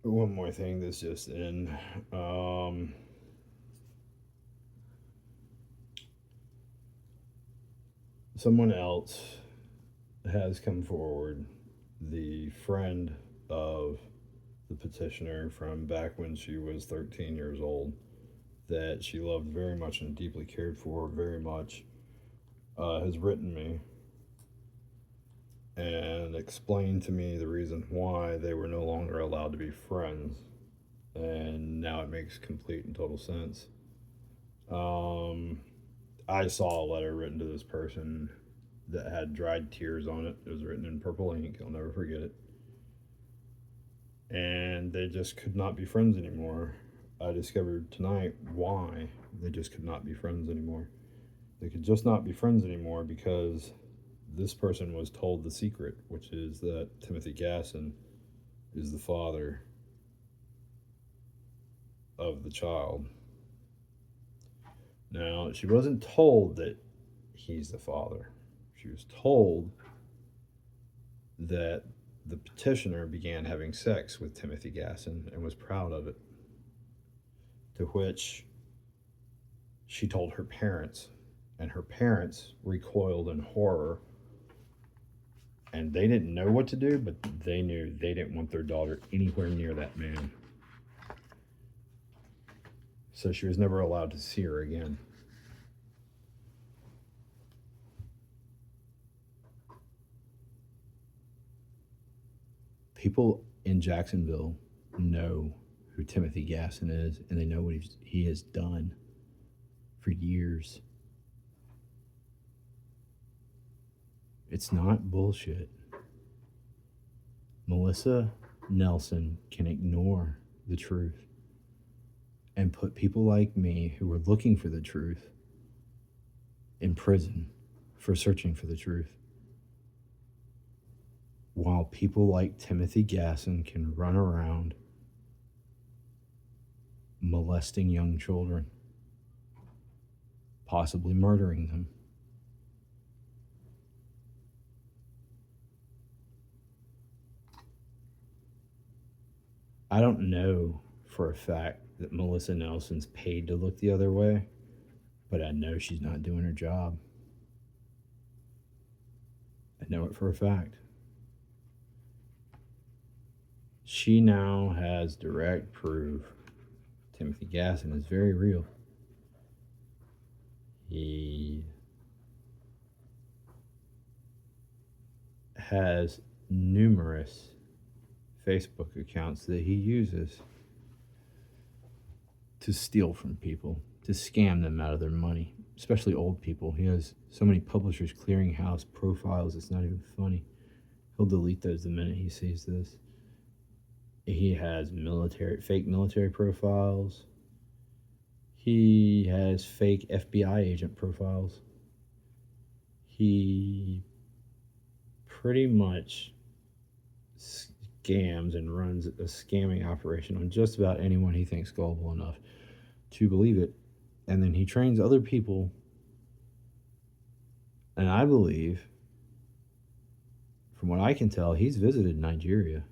One more thing that's just in. Um, Someone else has come forward, the friend of the petitioner from back when she was 13 years old, that she loved very much and deeply cared for very much, has written me and explained to me the reason why they were no longer allowed to be friends. And now it makes complete and total sense. Um, I saw a letter written to this person that had dried tears on it. It was written in purple ink. I'll never forget it. And they just could not be friends anymore. I discovered tonight why they just could not be friends anymore. They could just not be friends anymore because this person was told the secret, which is that Timothy Gasson is the father of the child. Now, she wasn't told that he's the father. She was told that the petitioner began having sex with Timothy Gasson and was proud of it. To which she told her parents, and her parents recoiled in horror. And they didn't know what to do, but they knew they didn't want their daughter anywhere near that man. So she was never allowed to see her again. People in Jacksonville know who Timothy Gasson is, and they know what he has done for years. It's not bullshit. Melissa Nelson can ignore the truth and put people like me who are looking for the truth in prison for searching for the truth, while people like Timothy Gasson can run around molesting young children, possibly murdering them. I don't know for a fact that Melissa Nelson's paid to look the other way, but I know she's not doing her job. I know it for a fact. She now has direct proof Timothy Gasson is very real. He has numerous Facebook accounts that he uses to steal from people, to scam them out of their money, especially old people. He has so many Publishers Clearinghouse profiles, it's not even funny. He'll delete those the minute he sees this. He has fake military profiles. He has fake FBI agent profiles. He pretty much scams and runs a scamming operation on just about anyone he thinks gullible enough to believe it. And then he trains other people. And I believe, from what I can tell, he's visited Nigeria.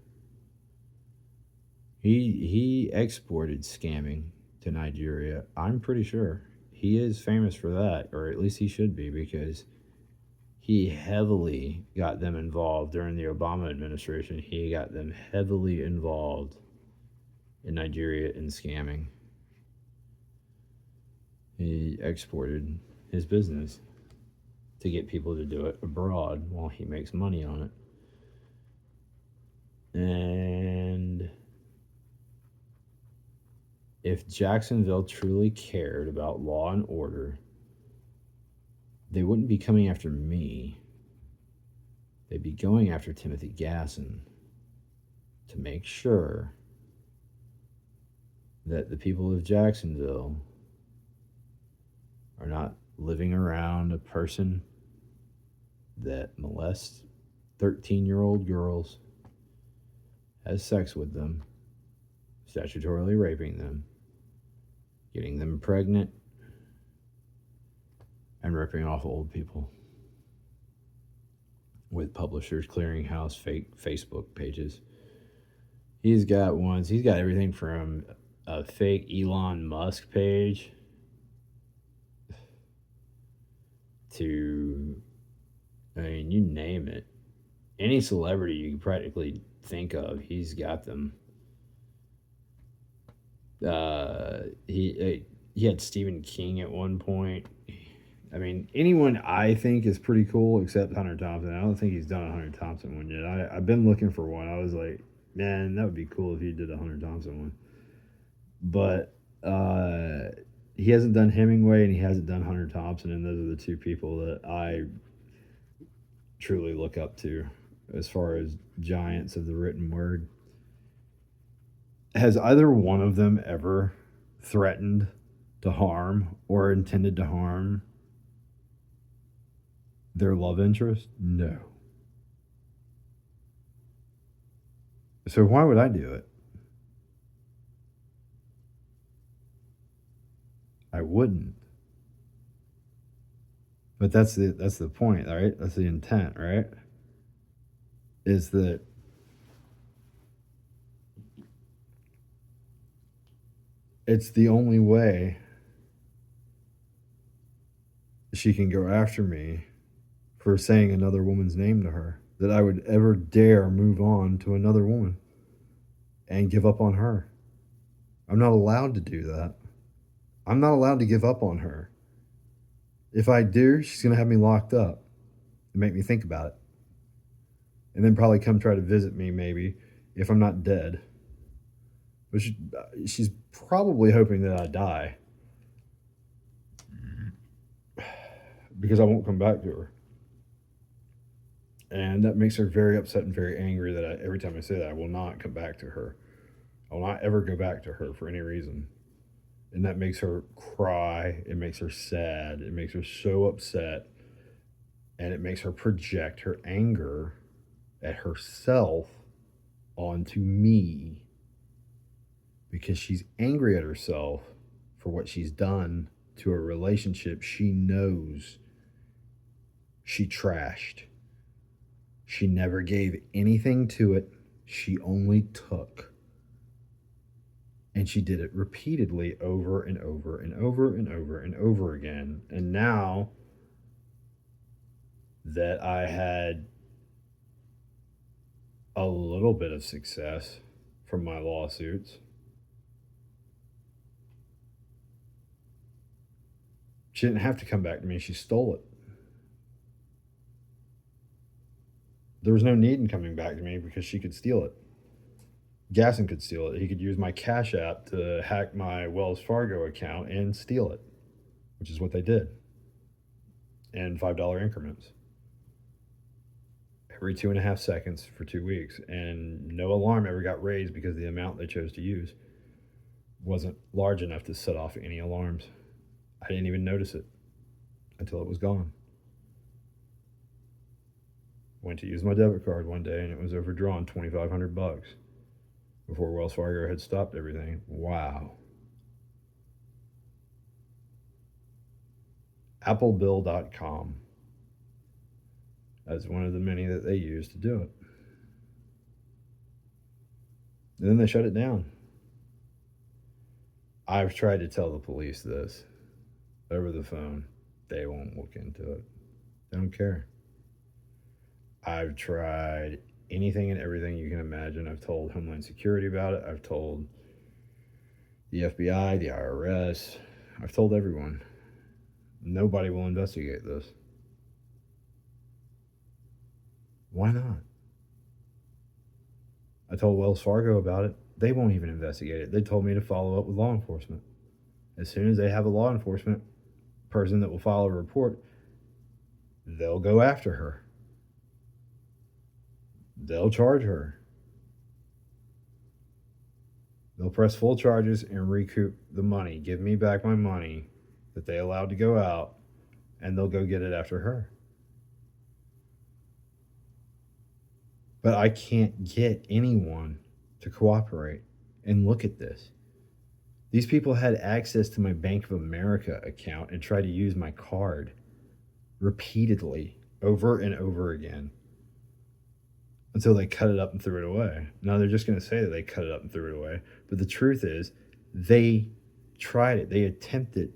He exported scamming to Nigeria. I'm pretty sure he is famous for that, or at least he should be, because he heavily got them involved during the Obama administration. He got them heavily involved in Nigeria in scamming. He exported his business to get people to do it abroad while he makes money on it. And if Jacksonville truly cared about law and order, they wouldn't be coming after me. They'd be going after Timothy Gasson to make sure that the people of Jacksonville are not living around a person that molests 13-year-old girls, has sex with them, statutorily raping them, getting them pregnant, and ripping off old people with Publishers Clearinghouse fake Facebook pages. He's got ones. He's got everything from a fake Elon Musk page to, I mean, you name it. Any celebrity you can practically think of, he's got them. He had Stephen King at one point. I mean, anyone I think is pretty cool except Hunter Thompson. I don't think he's done a Hunter Thompson one yet. I've been looking for one. I was like, man, that would be cool if he did a Hunter Thompson one. But he hasn't done Hemingway and he hasn't done Hunter Thompson, and those are the two people that I truly look up to as far as giants of the written word. Has either one of them ever threatened to harm or intended to harm their love interest? No. So why would I do it? I wouldn't. But that's the point, right? That's the intent, right? Is that it's the only way she can go after me for saying another woman's name to her, that I would ever dare move on to another woman and give up on her. I'm not allowed to do that. I'm not allowed to give up on her. If I do, she's going to have me locked up and make me think about it. And then probably come try to visit me, maybe, if I'm not dead. But she's probably hoping that I die because I won't come back to her. And that makes her very upset and very angry that every time I say that, I will not come back to her. I will not ever go back to her for any reason. And that makes her cry. It makes her sad. It makes her so upset. And it makes her project her anger at herself onto me because she's angry at herself for what she's done to a relationship she knows she trashed. She never gave anything to it, she only took. And she did it repeatedly over and over and over and over and over again. And now that I had a little bit of success from my lawsuits, she didn't have to come back to me. She stole it. There was no need in coming back to me because she could steal it. Gasson could steal it. He could use my Cash App to hack my Wells Fargo account and steal it, which is what they did in $5 increments every 2.5 seconds for 2 weeks. And no alarm ever got raised because the amount they chose to use wasn't large enough to set off any alarms. I didn't even notice it until it was gone. Went to use my debit card one day and it was overdrawn $2,500 before Wells Fargo had stopped everything. Wow. Applebill.com as one of the many that they use to do it. And then they shut it down. I've tried to tell the police this over the phone. They won't look into it. They don't care. I've tried anything and everything you can imagine. I've told Homeland Security about it. I've told the FBI, the IRS. I've told everyone. Nobody will investigate this. Why not? I told Wells Fargo about it. They won't even investigate it. They told me to follow up with law enforcement. As soon as they have a law enforcement person that will file a report, they'll go after her. They'll charge her. They'll press full charges and recoup the money. Give me back my money that they allowed to go out, and they'll go get it after her. But I can't get anyone to cooperate and look at this. These people had access to my Bank of America account and tried to use my card repeatedly over and over again until they cut it up and threw it away. Now they're just going to say that they cut it up and threw it away, but the truth is they tried it. They attempted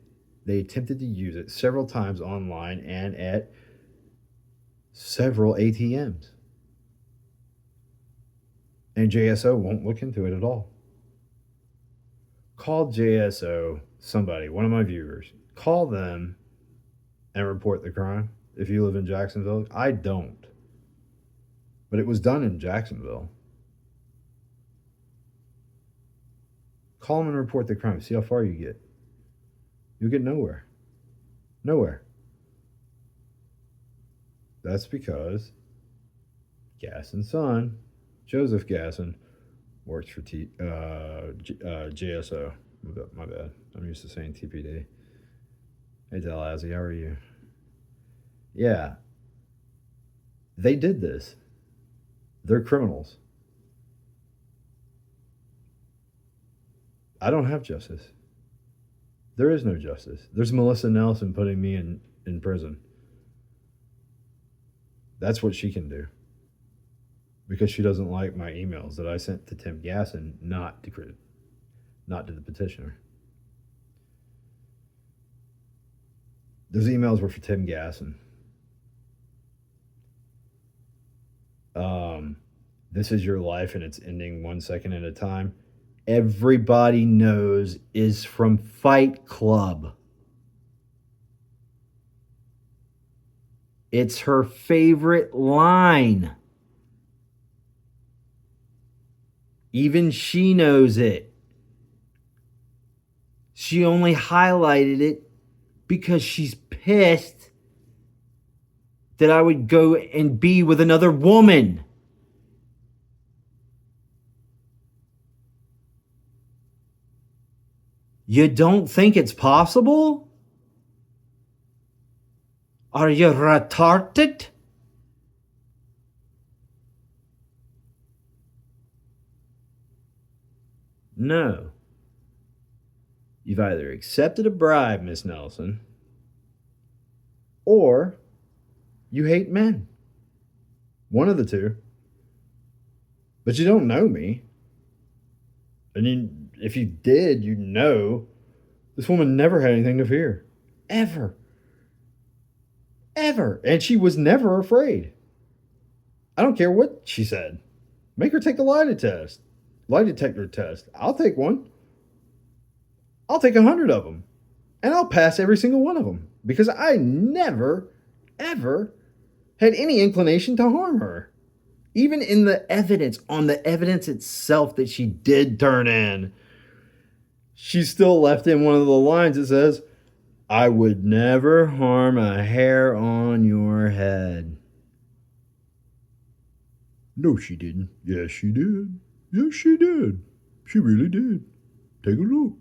to use it several times online and at several ATMs. And JSO won't look into it at all. Call JSO, somebody, one of my viewers. Call them and report the crime if you live in Jacksonville. I don't. But it was done in Jacksonville. Call them and report the crime. See how far you get. You'll get nowhere. Nowhere. That's because Gasson son, Joseph Gasson, works for JSO. My bad. I'm used to saying TPD. Hey, Dalazzi, how are you? Yeah. They did this. They're criminals. I don't have justice. There is no justice. There's Melissa Nelson putting me in prison. That's what she can do. Because she doesn't like my emails that I sent to Tim Gasson, not to the petitioner. Those emails were for Tim Gasson. This is your life and it's ending 1 second at a time. Everybody knows is from Fight Club. It's her favorite line. Even she knows it. She only highlighted it because she's pissed that I would go and be with another woman. You don't think it's possible? Are you retarded? No. You've either accepted a bribe, Miss Nelson, or you hate men. One of the two. But you don't know me. And if you did, you know this woman never had anything to fear. Ever. Ever. And she was never afraid. I don't care what she said. Make her take a lie detector test. I'll take one. I'll take 100 of them. And I'll pass every single one of them. Because I never, ever had any inclination to harm her. Even in the evidence, on the evidence itself that she did turn in, she still left in one of the lines that says, I would never harm a hair on your head. No, she didn't. Yes, she did. Yes, she did. She really did. Take a look.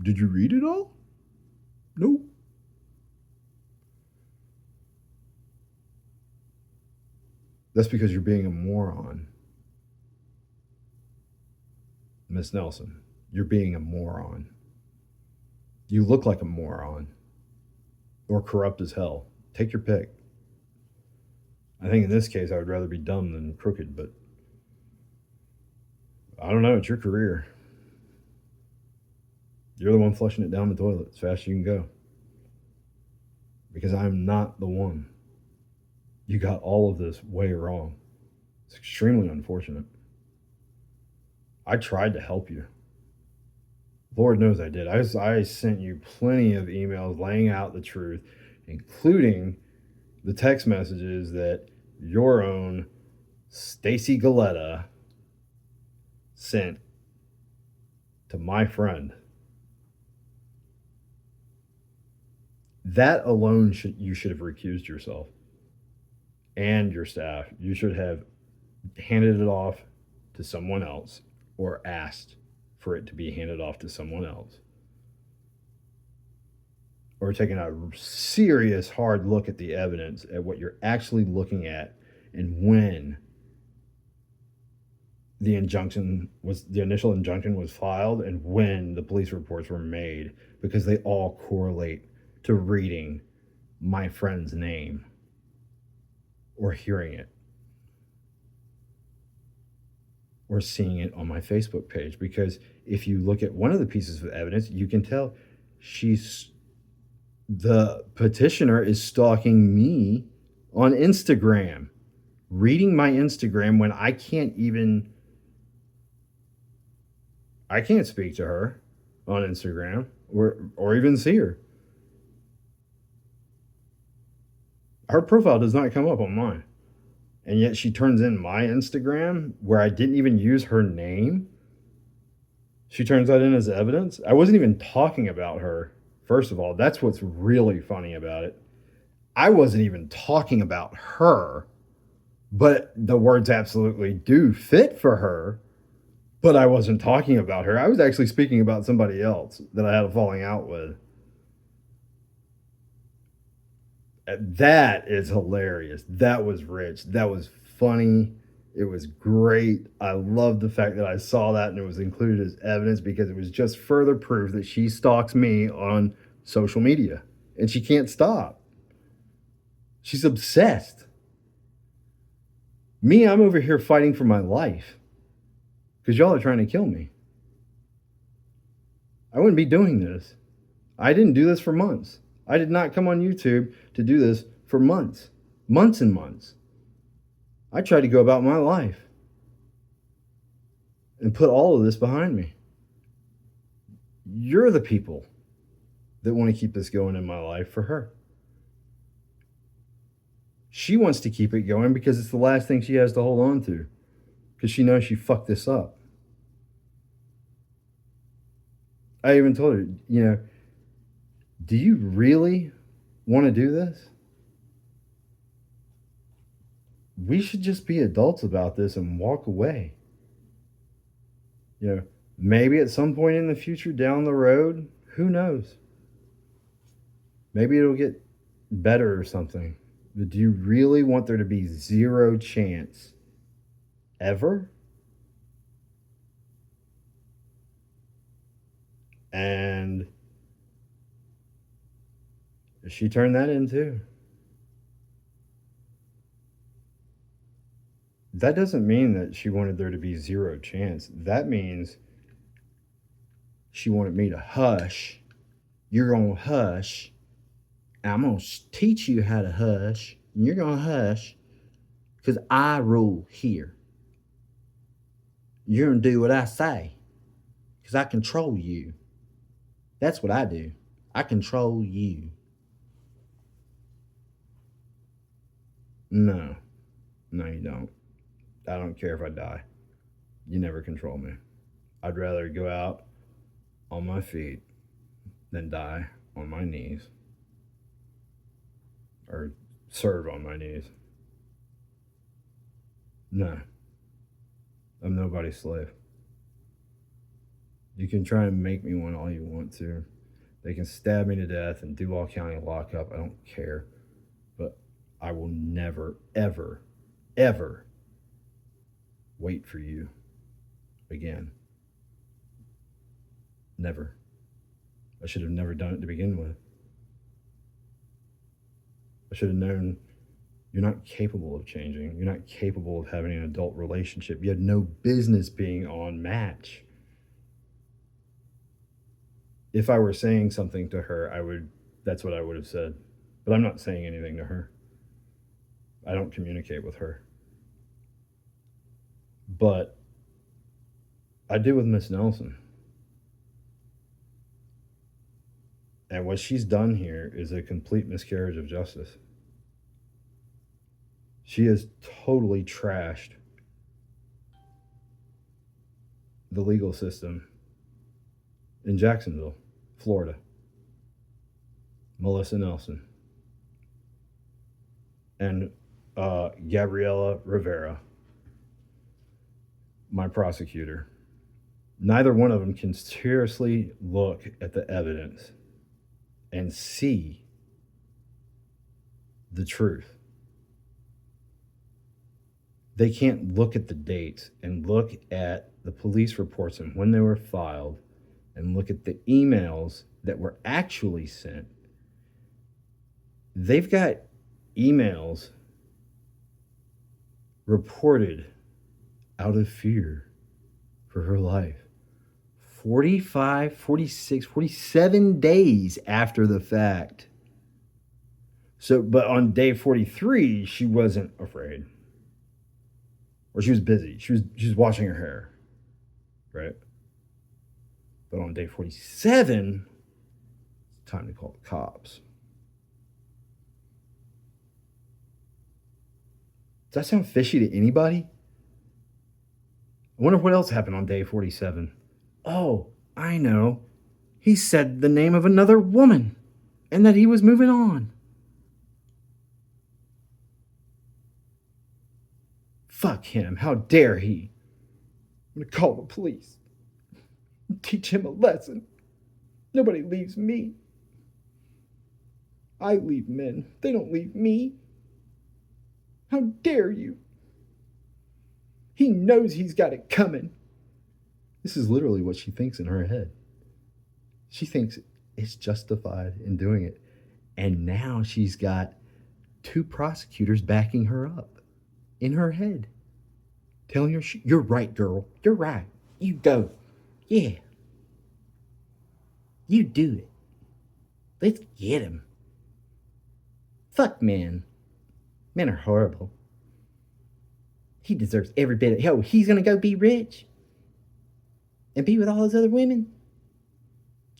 Did you read it all? Nope. That's because you're being a moron. Miss Nelson, you're being a moron. You look like a moron. Or corrupt as hell. Take your pick. I think in this case I would rather be dumb than crooked, but I don't know, it's your career. You're the one flushing it down the toilet as fast as you can go. Because I'm not the one. You got all of this way wrong. It's extremely unfortunate. I tried to help you. Lord knows I did. I sent you plenty of emails laying out the truth, including the text messages that your own Stacy Galetta sent to my friend. That alone you should have recused yourself and your staff. You should have handed it off to someone else or asked for it to be handed off to someone else. Or taking a serious hard look at the evidence, at what you're actually looking at, and when the initial injunction was filed, and when the police reports were made, because they all correlate to reading my friend's name or hearing it. or seeing it on my Facebook page. Because if you look at one of the pieces of evidence, you can tell she's the petitioner is stalking me on Instagram, reading my Instagram when I can't speak to her on Instagram or even see her. Her profile does not come up on mine. And yet she turns in my Instagram where I didn't even use her name. She turns that in as evidence. I wasn't even talking about her. First of all, that's what's really funny about it. I wasn't even talking about her, but the words absolutely do fit for her. But I wasn't talking about her. I was actually speaking about somebody else that I had a falling out with. That is hilarious. That was rich. That was funny. It was great. I love the fact that I saw that and it was included as evidence because it was just further proof that she stalks me on social media and she can't stop. She's obsessed. Me, I'm over here fighting for my life because y'all are trying to kill me. I wouldn't be doing this. I didn't do this for months. I did not come on YouTube to do this for months and months. I tried to go about my life and put all of this behind me. You're the people that want to keep this going in my life for her. She wants to keep it going because it's the last thing she has to hold on to because she knows she fucked this up. I even told her, do you really want to do this? We should just be adults about this and walk away. Maybe at some point in the future down the road, who knows? Maybe it'll get better or something. But do you really want there to be zero chance ever? And she turned that in too. That doesn't mean that she wanted there to be zero chance. That means she wanted me to hush. You're going to hush. And I'm going to teach you how to hush. And you're going to hush because I rule here. You're going to do what I say because I control you. That's what I do. I control you. No, you don't. I don't care if I die. You never control me. I'd rather go out on my feet than die on my knees or serve on my knees. No, I'm nobody's slave. You can try and make me one all you want to. They can stab me to death and Duval County lockup. I don't care. But I will never, ever, ever wait for you again. Never. I should have never done it to begin with. I should have known you're not capable of changing. You're not capable of having an adult relationship. You had no business being on Match. If I were saying something to her, that's what I would have said. But I'm not saying anything to her. I don't communicate with her. But I do with Miss Nelson. And what she's done here is a complete miscarriage of justice. She has totally trashed the legal system in Jacksonville, Florida. Melissa Nelson and Gabriela Rivera, my prosecutor. Neither one of them can seriously look at the evidence and see the truth. They can't look at the dates and look at the police reports and when they were filed and look at the emails that were actually sent. They've got emails reported out of fear for her life. 45, 46, 47 days after the fact. So, but on day 43, she wasn't afraid. Or she was busy. She was washing her hair. Right? But on day 47, it's time to call the cops. Does that sound fishy to anybody? I wonder what else happened on day 47. Oh, I know. He said the name of another woman and that he was moving on. Fuck him. How dare he? I'm going to call the police. Teach him a lesson. Nobody leaves me. I leave men. They don't leave me. How dare you? He knows he's got it coming. This is literally what she thinks in her head. She thinks it's justified in doing it. And now she's got 2 prosecutors backing her up in her head. Telling her, you're right, girl. You're right. You go. Yeah. You do it. Let's get him. Fuck men. Men are horrible. He deserves every bit of... Yo, he's gonna go be rich and be with all those other women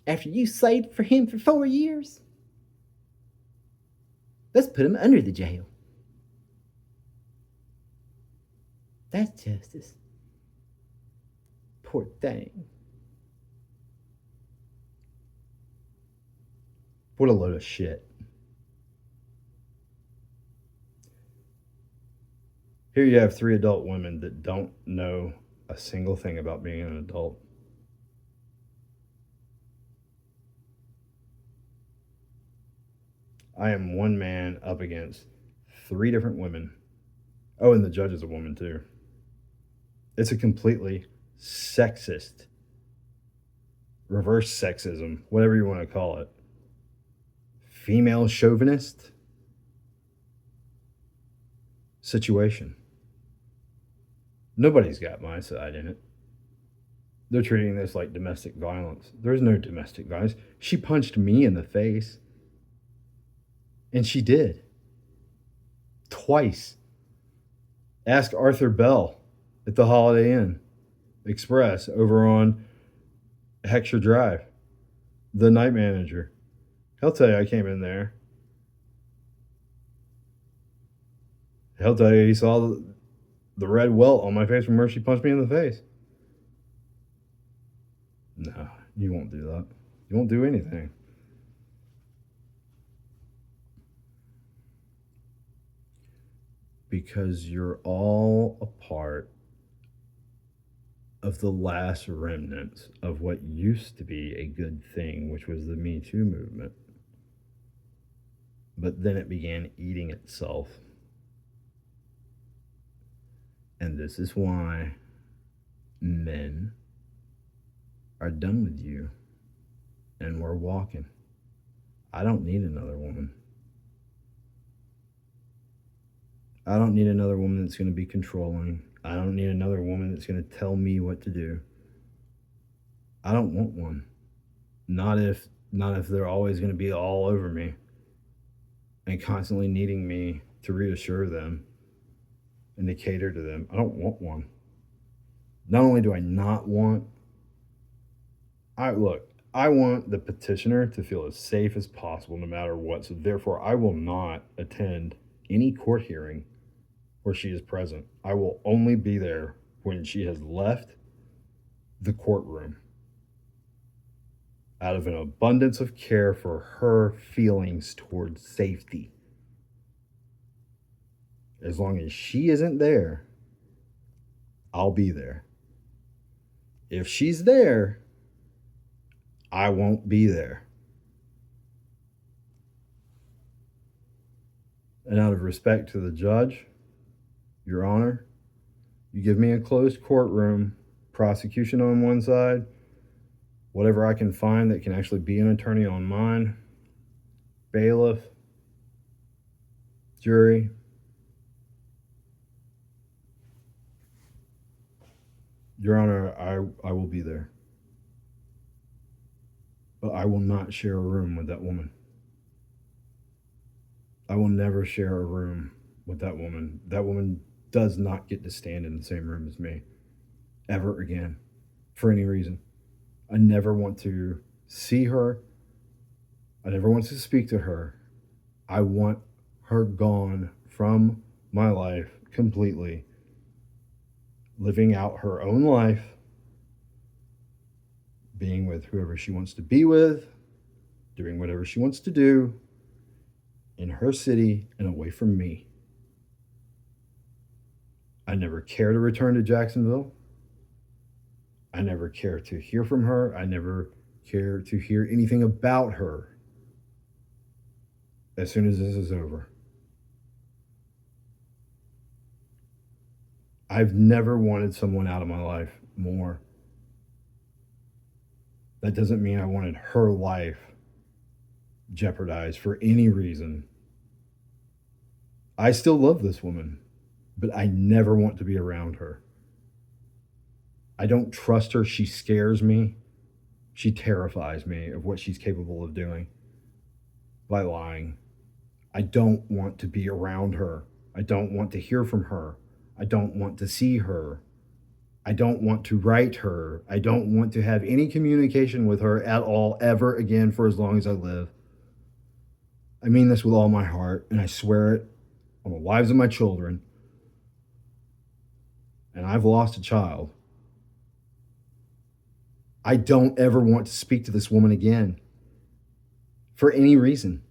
after you slaved for him for 4 years? Let's put him under the jail. That's justice. Poor thing. What a load of shit. Here you have 3 adult women that don't know a single thing about being an adult. I am one man up against 3 different women. Oh, and the judge is a woman too. It's a completely sexist, reverse sexism, whatever you want to call it. Female chauvinist situation. Nobody's got my side in it. They're treating this like domestic violence. There's no domestic violence. She punched me in the face. And she did. Twice. Ask Arthur Bell at the Holiday Inn Express over on Heckscher Drive, the night manager. He'll tell you I came in there. He'll tell you he saw the red welt on my face from where she punched me in the face. No, you won't do that. You won't do anything. Because you're all a part of the last remnants of what used to be a good thing, which was the Me Too movement. But then it began eating itself. And this is why men are done with you and we're walking. I don't need another woman. I don't need another woman that's going to be controlling. I don't need another woman that's going to tell me what to do. I don't want one. Not if they're always going to be all over me and constantly needing me to reassure them and to cater to them. I don't want one. Not only do I not want... I want the petitioner to feel as safe as possible no matter what. So therefore, I will not attend any court hearing where she is present. I will only be there when she has left the courtroom out of an abundance of care for her feelings towards safety. As long as she isn't there, I'll be there. If she's there, I won't be there. And out of respect to the judge, Your Honor, you give me a closed courtroom, prosecution on one side, whatever I can find that can actually be an attorney on mine, bailiff, jury. Your Honor, I will be there. But I will not share a room with that woman. I will never share a room with that woman. That woman does not get to stand in the same room as me ever again for any reason. I never want to see her. I never want to speak to her. I want her gone from my life completely, living out her own life, being with whoever she wants to be with, doing whatever she wants to do in her city and away from me. I never care to return to Jacksonville. I never care to hear from her. I never care to hear anything about her as soon as this is over. I've never wanted someone out of my life more. That doesn't mean I wanted her life jeopardized for any reason. I still love this woman, but I never want to be around her. I don't trust her. She scares me. She terrifies me of what she's capable of doing by lying. I don't want to be around her. I don't want to hear from her. I don't want to see her. I don't want to write her. I don't want to have any communication with her at all ever again for as long as I live. I mean this with all my heart, and I swear it on the lives of my children. And I've lost a child. I don't ever want to speak to this woman again for any reason.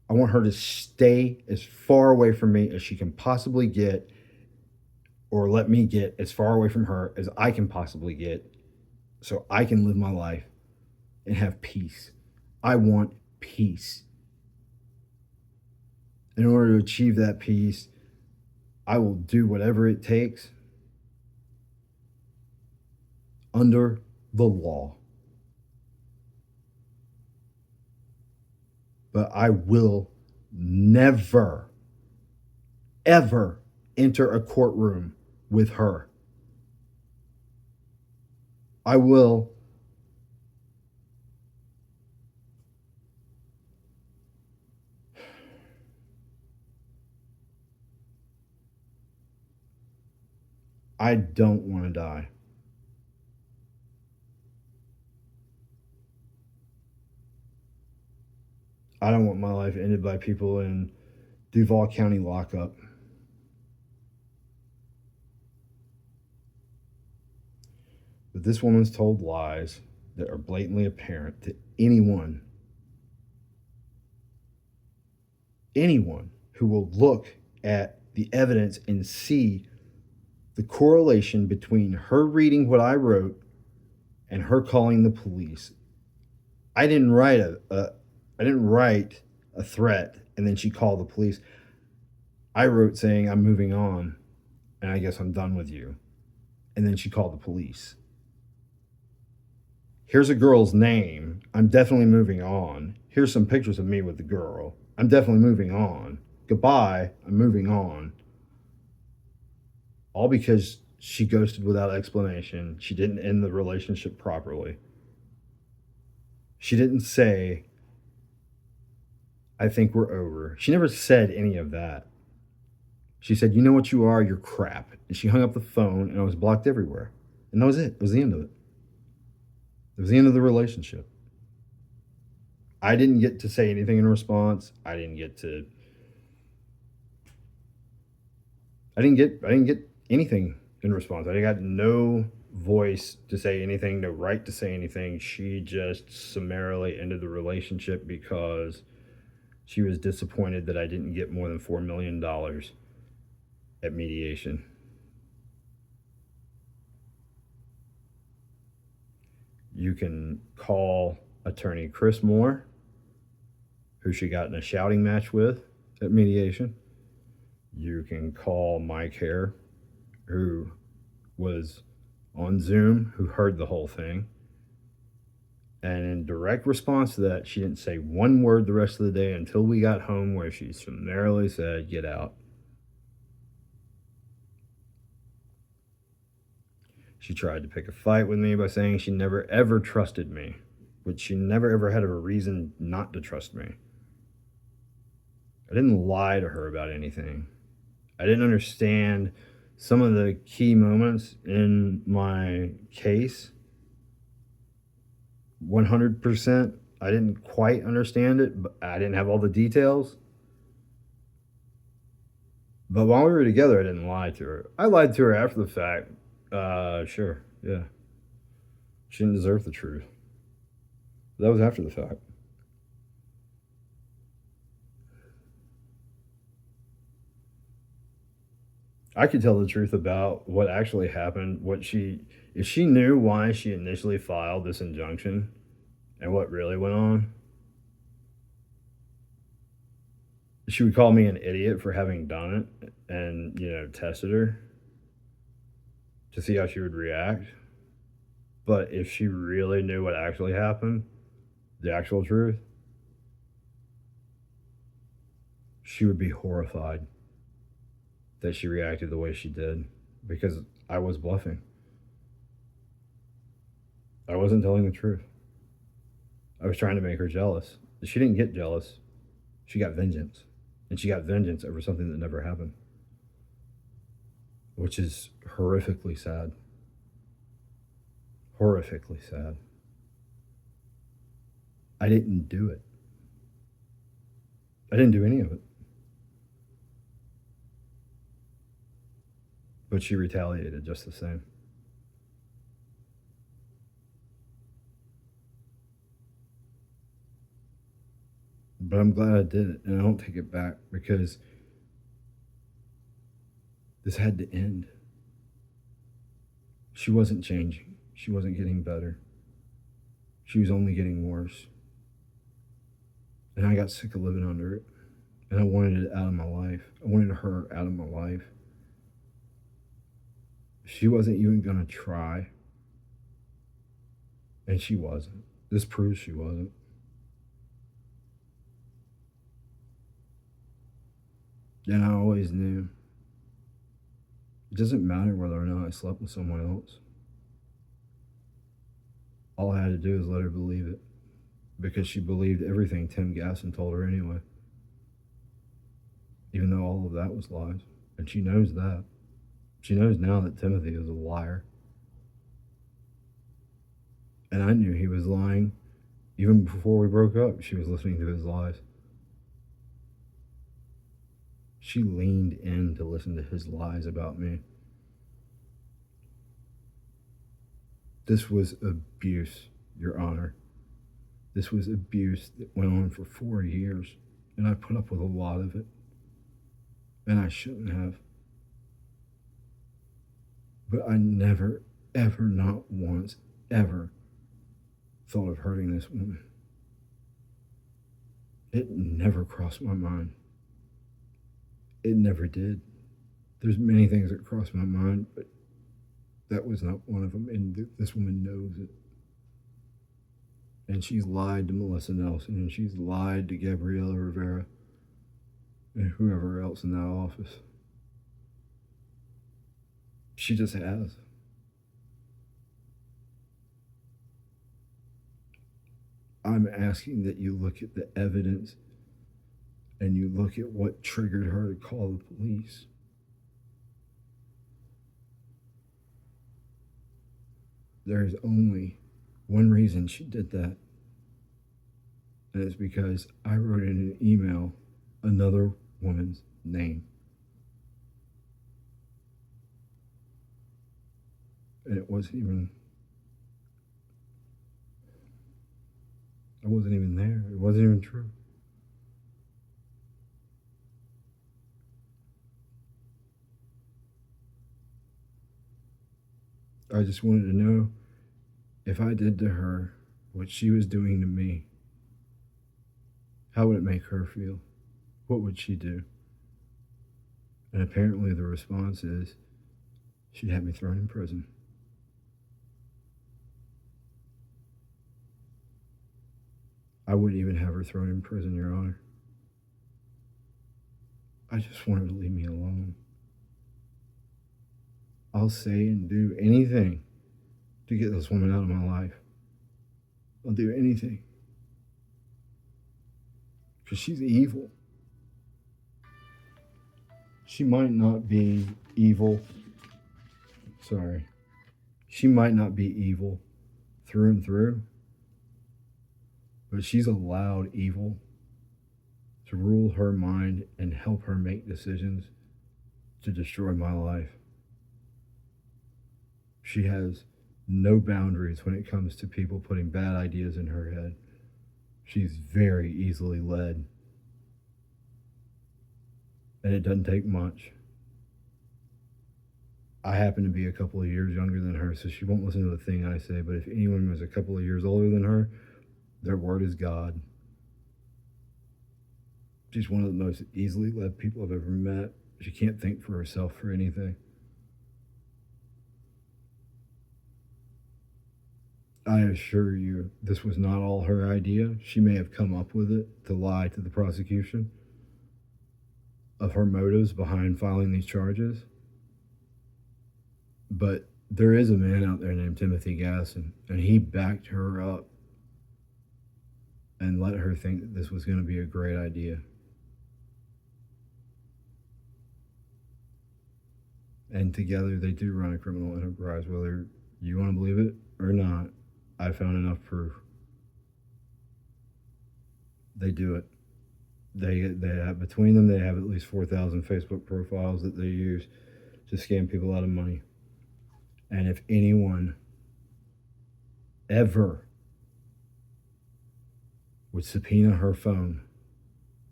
I want her to stay as far away from me as she can possibly get, or let me get as far away from her as I can possibly get, so I can live my life and have peace. I want peace. In order to achieve that peace, I will do whatever it takes under the law. But I will never, ever enter a courtroom with her. I will I don't want to die. I don't want my life ended by people in Duval County lockup. But this woman's told lies that are blatantly apparent to anyone who will look at the evidence and see the correlation between her reading what I wrote and her calling the police. I didn't write a threat and then she called the police. I wrote saying I'm moving on and I guess I'm done with you. And then she called the police. Here's a girl's name. I'm definitely moving on. Here's some pictures of me with the girl. I'm definitely moving on. Goodbye. I'm moving on. All because she ghosted without explanation. She didn't end the relationship properly. She didn't say, I think we're over. She never said any of that. She said, you know what you are? You're crap. And she hung up the phone and I was blocked everywhere. And that was it. It was the end of it. It was the end of the relationship. I didn't get to say anything in response. I didn't get anything in response. I got no voice to say anything, no right to say anything. She just summarily ended the relationship because she was disappointed that I didn't get more than $4 million at mediation. You can call attorney Chris Moore, who she got in a shouting match with at mediation. You can call Mike Hare, who was on Zoom, who heard the whole thing. And in direct response to that, she didn't say one word the rest of the day until we got home, where she summarily said, get out. She tried to pick a fight with me by saying she never ever trusted me, which she never ever had a reason not to trust me. I didn't lie to her about anything. I didn't understand some of the key moments in my case 100%. I didn't quite understand it, but I didn't have all the details. But while we were together, I didn't lie to her. I lied to her after the fact. Sure, yeah. She didn't deserve the truth. That was after the fact. I could tell the truth about what actually happened, if she knew why she initially filed this injunction and what really went on, she would call me an idiot for having done it and, tested her to see how she would react. But if she really knew what actually happened, the actual truth, she would be horrified that she reacted the way she did because I was bluffing. I wasn't telling the truth. I was trying to make her jealous. She didn't get jealous. She got vengeance. And she got vengeance over something that never happened, which is horrifically sad. Horrifically sad. I didn't do it. I didn't do any of it. But she retaliated just the same. But I'm glad I did it, and I don't take it back because this had to end. She wasn't changing. She wasn't getting better. She was only getting worse. And I got sick of living under it. And I wanted it out of my life. I wanted her out of my life. She wasn't even going to try. And she wasn't. This proves she wasn't. And I always knew. It doesn't matter whether or not I slept with someone else. All I had to do was let her believe it. Because she believed everything Tim Gasson told her anyway. Even though all of that was lies. And she knows that. She knows now that Timothy is a liar. And I knew he was lying. Even before we broke up, she was listening to his lies. She leaned in to listen to his lies about me. This was abuse, Your Honor. This was abuse that went on for 4 years, and I put up with a lot of it. And I shouldn't have. But I never, ever, not once, ever thought of hurting this woman. It never crossed my mind. It never did. There's many things that crossed my mind, but that was not one of them, and this woman knows it. And she's lied to Melissa Nelson, and she's lied to Gabriela Rivera, and whoever else in that office. She just has. I'm asking that you look at the evidence and you look at what triggered her to call the police. There is only one reason she did that, and it's because I wrote in an email another woman's name. And I wasn't even there. It wasn't even true. I just wanted to know if I did to her what she was doing to me, how would it make her feel? What would she do? And apparently the response is she'd have me thrown in prison. I wouldn't even have her thrown in prison, Your Honor. I just want her to leave me alone. I'll say and do anything to get this woman out of my life. I'll do anything. Because she's evil. She might not be evil. Sorry. She might not be evil through and through, but she's allowed evil to rule her mind and help her make decisions to destroy my life. She has no boundaries when it comes to people putting bad ideas in her head. She's very easily led. And it doesn't take much. I happen to be a couple of years younger than her, so she won't listen to a thing I say, but if anyone was a couple of years older than her, their word is God. She's one of the most easily led people I've ever met. She can't think for herself for anything. I assure you, this was not all her idea. She may have come up with it to lie to the prosecution of her motives behind filing these charges. But there is a man out there named Timothy Gasson, and he backed her up and let her think that this was going to be a great idea. And together they do run a criminal enterprise, whether you want to believe it or not. I found enough proof. They do it. They have, between them, they have at least 4,000 Facebook profiles that they use to scam people out of money. And if anyone ever would subpoena her phone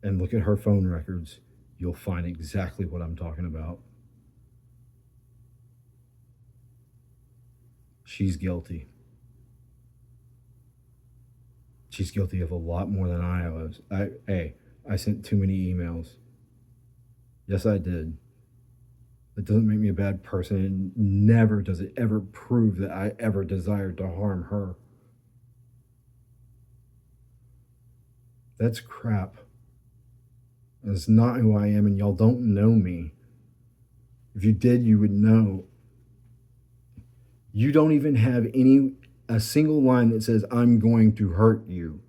and look at her phone records, you'll find exactly what I'm talking about. She's guilty. She's guilty of a lot more than I was. I sent too many emails. Yes, I did. That doesn't make me a bad person, and never does it ever prove that I ever desired to harm her. That's crap. That's not who I am, and y'all don't know me. If you did, you would know. You don't even have a single line that says, I'm going to hurt you.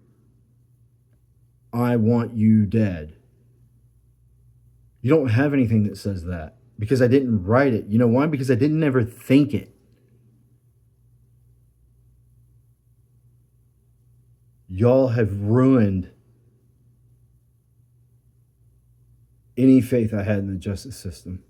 I want you dead. You don't have anything that says that because I didn't write it. You know why? Because I didn't ever think it. Y'all have ruined any faith I had in the justice system.